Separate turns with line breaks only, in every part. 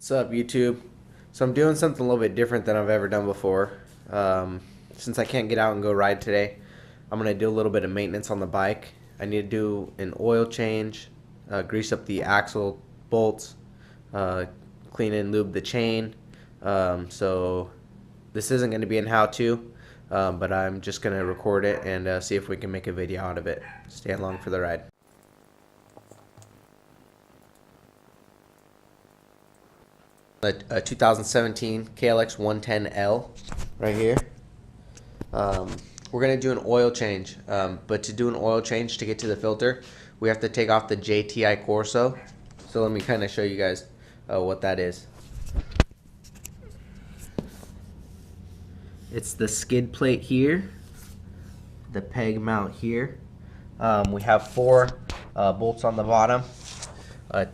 What's up, YouTube? So I'm doing something a little bit different than I've ever done before. Since I can't get out and go ride today, I'm going to do a little bit of maintenance on the bike. I need to do an oil change, grease up the axle bolts, clean and lube the chain. So this isn't going to be an how-to, but I'm just going to record it and see if we can make a video out of it. Stay along for the ride. A 2017 Klx110L right here. We're going to do an oil change, but to do an oil change to get to the filter, we have to take off the JTI Corso. So let me kind of show you guys what that is. It's the skid plate here, the peg mount here. We have 4 bolts on the bottom,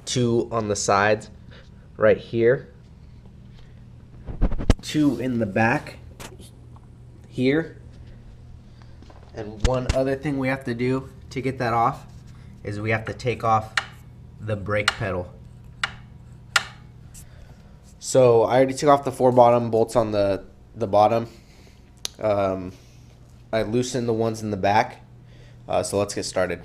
2 on the sides right here, 2 in the back here, and one other thing we have to do to get that off is we have to take off the brake pedal. So I already took off the 4 bottom bolts on the bottom. I loosened the ones in the back, so let's get started.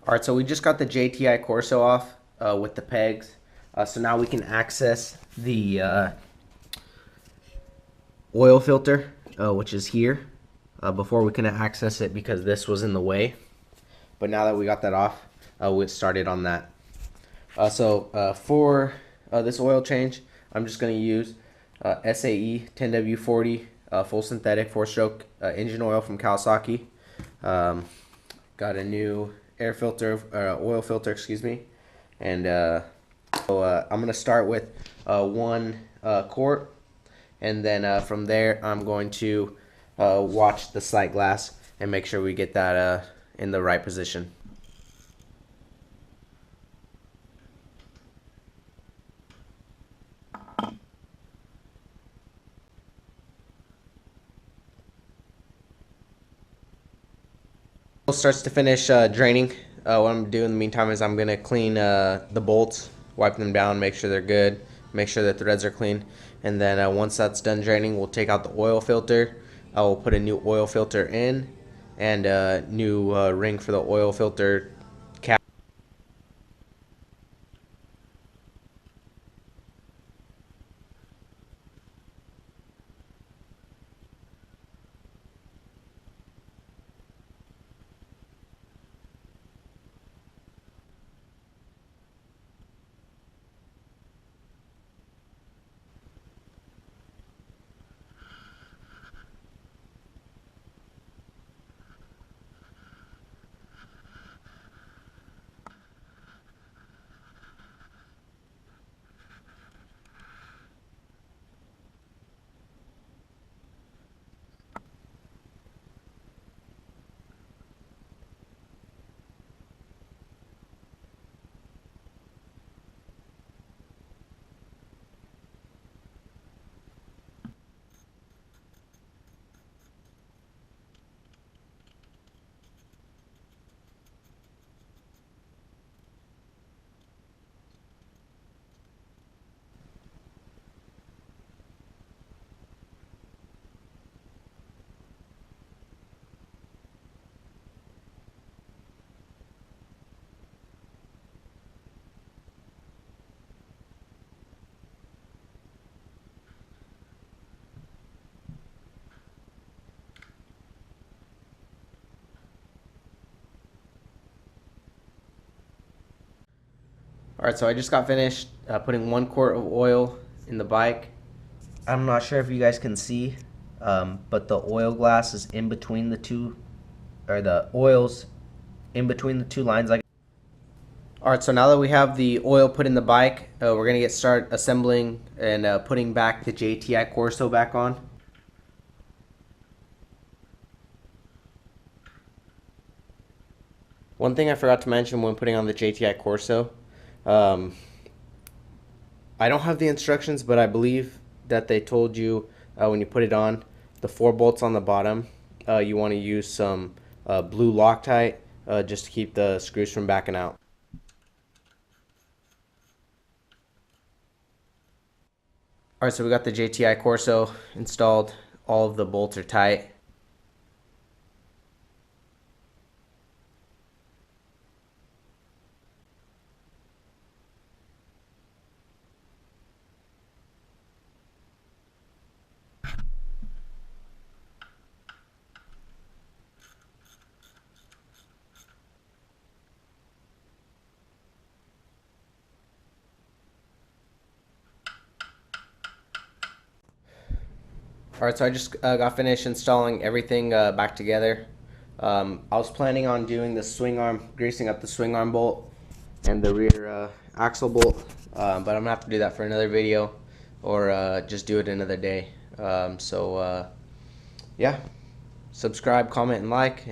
Alright, so we just got the JTI Corso off with the pegs. So now we can access the oil filter, which is here. Before we couldn't access it because this was in the way. But now that we got that off, we started on that. For this oil change, I'm just going to use SAE 10W40 full synthetic 4-stroke engine oil from Kawasaki. Got a new air filter, oil filter, excuse me. And I'm going to start with 1 quart. And then from there, I'm going to watch the sight glass and make sure we get that in the right position. Starts to finish draining. What I'm doing in the meantime is I'm going to clean the bolts, wipe them down, make sure they're good, make sure that the threads are clean. And then once that's done draining, we'll take out the oil filter. I will put a new oil filter in and a new ring for the oil filter cap. Alright, so I just got finished putting 1 quart of oil in the bike. I'm not sure if you guys can see, but the oil glass is in between the two, or the oil's in between the two lines. Alright, so now that we have the oil put in the bike, we're going to start assembling and putting back the JTI Corso back on. One thing I forgot to mention when putting on the JTI Corso, I don't have the instructions, but I believe that they told you when you put it on, the 4 bolts on the bottom, you want to use some blue Loctite just to keep the screws from backing out. Alright, so we got the JTI Corso installed. All of the bolts are tight. Alright, so I just got finished installing everything back together. I was planning on doing the swing arm, greasing up the swing arm bolt and the rear axle bolt, but I'm going to have to do that for another video or just do it another day. Yeah, subscribe, comment, and like.